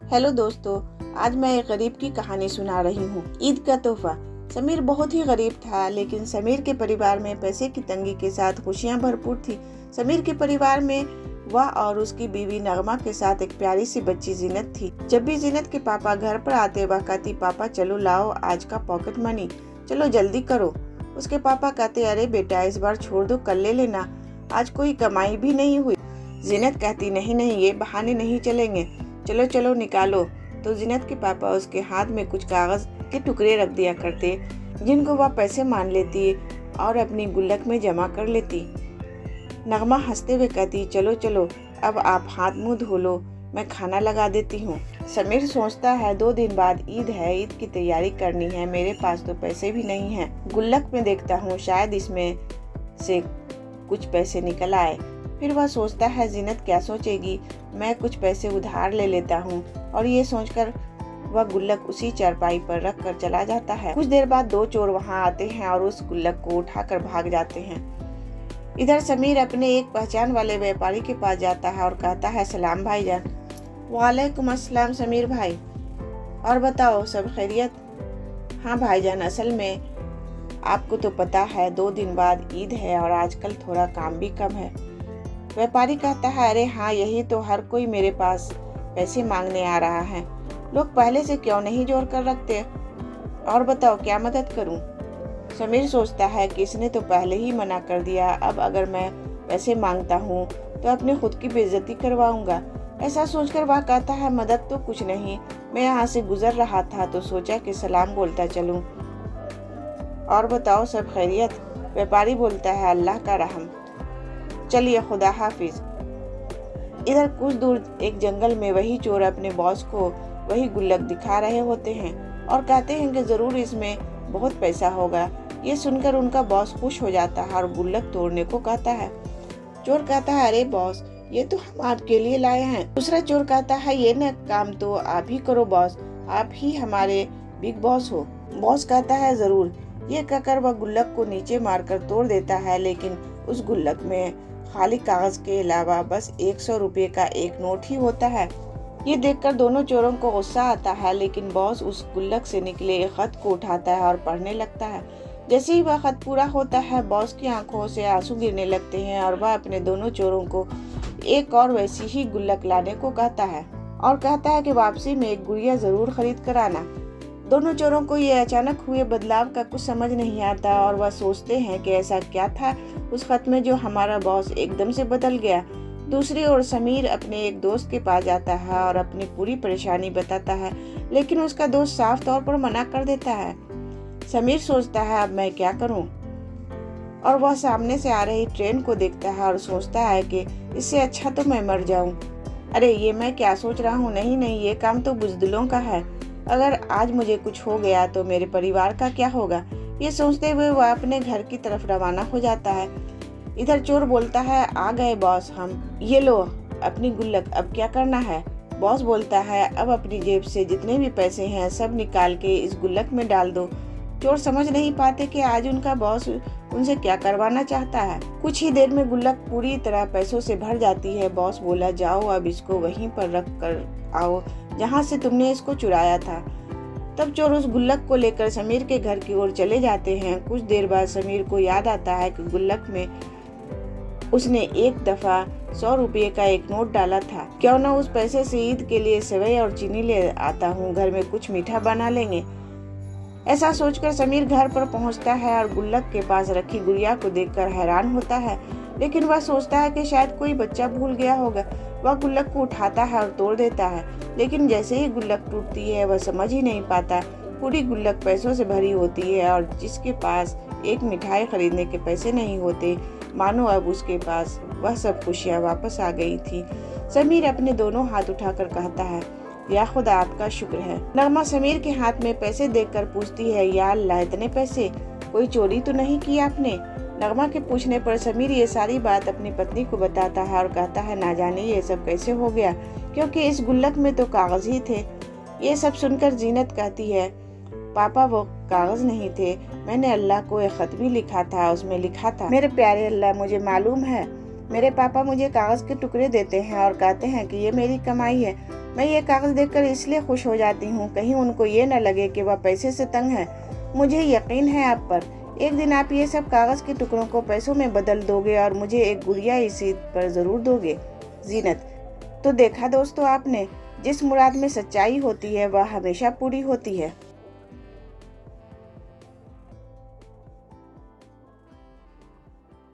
Hello दोस्तों, आज मैं एक गरीब की कहानी सुना रही हूँ। ईद का तोहफा। समीर बहुत ही गरीब था, लेकिन समीर के परिवार में पैसे की तंगी के साथ खुशियाँ भरपूर थी। समीर के परिवार में वह और उसकी बीवी नगमा के साथ एक प्यारी सी बच्ची जीनत थी। जब भी जीनत के पापा घर पर आते, वह कहती, पापा चलो लाओ आज का पॉकेट मनी, चलो जल्दी करो। उसके पापा कहते, अरे बेटा इस बार छोड़ दो, कल ले लेना, आज कोई कमाई भी नहीं हुई। जीनत कहती, नहीं नहीं, ये बहाने नहीं चलेंगे, चलो चलो निकालो। तो जीनत के पापा उसके हाथ में कुछ कागज के टुकड़े रख दिया करते, जिनको वह पैसे मान लेती और अपनी गुल्लक में जमा कर लेती। नगमा हंसते हुए कहती, चलो चलो अब आप हाथ मुंह धो लो, मैं खाना लगा देती हूँ। समीर सोचता है 2 दिन बाद ईद है, ईद की तैयारी करनी है, मेरे पास तो पैसे भी नहीं हैं। गुल्लक में देखता हूँ, शायद इसमें से कुछ पैसे निकल आए। फिर वह सोचता है जीनत क्या सोचेगी, मैं कुछ पैसे उधार ले लेता हूँ, और ये सोचकर वह गुल्लक उसी चारपाई पर रख कर चला जाता है। कुछ देर बाद 2 चोर वहाँ आते हैं और उस गुल्लक को उठाकर भाग जाते हैं। इधर समीर अपने एक पहचान वाले व्यापारी के पास जाता है और कहता है, सलाम भाईजान। वालेकुम अस्सलाम समीर भाई, और बताओ सब खैरियत? हाँ भाईजान, असल में आपको तो पता है 2 दिन बाद ईद है और आजकल थोड़ा काम भी कम है। व्यापारी कहता है, अरे हाँ, यही तो हर कोई मेरे पास पैसे मांगने आ रहा है, लोग पहले से क्यों नहीं जोड़ कर रखते, और बताओ क्या मदद करूं? समीर सोचता है कि इसने तो पहले ही मना कर दिया, अब अगर मैं पैसे मांगता हूं तो अपने खुद की बेइज्जती करवाऊंगा। ऐसा सोचकर वह कहता है, मदद तो कुछ नहीं, मैं यहाँ से गुजर रहा था तो सोचा कि सलाम बोलता चलूं, और बताओ सब खैरियत? व्यापारी बोलता है, अल्लाह का रहम, चलिए खुदा हाफिज। इधर कुछ दूर एक जंगल में वही चोर अपने बॉस को वही गुल्लक दिखा रहे होते हैं और कहते हैं कि जरूर इसमें बहुत पैसा होगा। ये सुनकर उनका बॉस खुश हो जाता है और गुल्लक तोड़ने को कहता है। चोर कहता है, अरे बॉस, ये तो हम आपके लिए लाए हैं। दूसरा चोर कहता है, ये न काम तो आप ही करो बॉस, आप ही हमारे बिग बॉस हो। बॉस कहता है, जरूर। ये कहकर वह गुल्लक को नीचे मारकर तोड़ देता है, लेकिन उस गुल्लक में खाली कागज के अलावा बस 100 रुपये का एक नोट ही होता है। ये देखकर दोनों चोरों को गुस्सा आता है, लेकिन बॉस उस गुल्लक से निकले एक खत को उठाता है और पढ़ने लगता है। जैसे ही वह खत पूरा होता है, बॉस की आंखों से आंसू गिरने लगते हैं और वह अपने दोनों चोरों को एक और वैसी ही गुल्लक लाने को कहता है और कहता है कि वापसी में एक गुड़िया जरूर खरीद कर आना। दोनों चोरों को ये अचानक हुए बदलाव का कुछ समझ नहीं आता और वह सोचते हैं कि ऐसा क्या था उस खत में जो हमारा बॉस एकदम से बदल गया। दूसरी ओर समीर अपने एक दोस्त के पास जाता है और अपनी पूरी परेशानी बताता है, लेकिन उसका दोस्त साफ तौर पर मना कर देता है। समीर सोचता है, अब मैं क्या करूं? और वह सामने से आ रही ट्रेन को देखता है और सोचता है कि इससे अच्छा तो मैं मर जाऊं। अरे ये मैं क्या सोच रहा हूँ, नहीं नहीं, ये काम तो बुज़दिलों का है, अगर आज मुझे कुछ हो गया तो मेरे परिवार का क्या होगा? ये सोचते हुए वह अपने घर की तरफ रवाना हो जाता है। इधर चोर बोलता है, आ गए बॉस हम, ये लो अपनी गुल्लक, अब क्या करना है? बॉस बोलता है, अब अपनी जेब से जितने भी पैसे हैं सब निकाल के इस गुल्लक में डाल दो। चोर समझ नहीं पाते कि आज उनका बॉस उनसे क्या करवाना चाहता है। कुछ ही देर में गुल्लक पूरी तरह पैसों से भर जाती है। बॉस बोला, जाओ अब इसको वहीं पर रख कर आओ जहाँ से तुमने इसको चुराया था। तब चोर उस गुल्लक को लेकर समीर के घर की ओर चले जाते हैं। कुछ देर बाद समीर को याद आता है कि गुल्लक में उसने एक दफा 100 रुपये का एक नोट डाला था। क्यों न उस पैसे से ईद के लिए सेवई और चीनी ले आता हूँ, घर में कुछ मीठा बना लेंगे। ऐसा सोचकर समीर घर पर पहुँचता है और गुल्लक के पास रखी गुड़िया को देखकर हैरान होता है, लेकिन वह सोचता है कि शायद कोई बच्चा भूल गया होगा। वह गुल्लक को उठाता है और तोड़ देता है, लेकिन जैसे ही गुल्लक टूटती है वह समझ ही नहीं पाता। पूरी गुल्लक पैसों से भरी होती है और जिसके पास एक मिठाई खरीदने के पैसे नहीं होते, मानो अब उसके पास वह सब खुशियाँ वापस आ गई थी। समीर अपने दोनों हाथ उठाकर कहता है, या खुदा आपका शुक्र है। नगमा समीर के हाथ में पैसे देखकर पूछती है, या अल्लाह इतने पैसे, कोई चोरी तो नहीं की आपने? नगमा के पूछने पर समीर ये सारी बात अपनी पत्नी को बताता है और कहता है, ना जाने ये सब कैसे हो गया, क्योंकि इस गुल्लक में तो कागज ही थे। ये सब सुनकर जीनत कहती है, पापा वो कागज नहीं थे, मैंने अल्लाह को एक खत भी लिखा था, उसमें लिखा था, मेरे प्यारे अल्लाह, मुझे मालूम है मेरे पापा मुझे कागज के टुकड़े देते हैं और कहते हैं कि ये मेरी कमाई है, मैं ये कागज़ देखकर इसलिए खुश हो जाती हूँ, कहीं उनको ये न लगे कि वह पैसे से तंग है। मुझे यकीन है आप पर, एक दिन आप ये सब कागज़ के टुकड़ों को पैसों में बदल दोगे और मुझे एक गुड़िया इस ईद पर ज़रूर दोगे। जीनत: तो देखा दोस्तों आपने, जिस मुराद में सच्चाई होती है वह हमेशा पूरी होती है।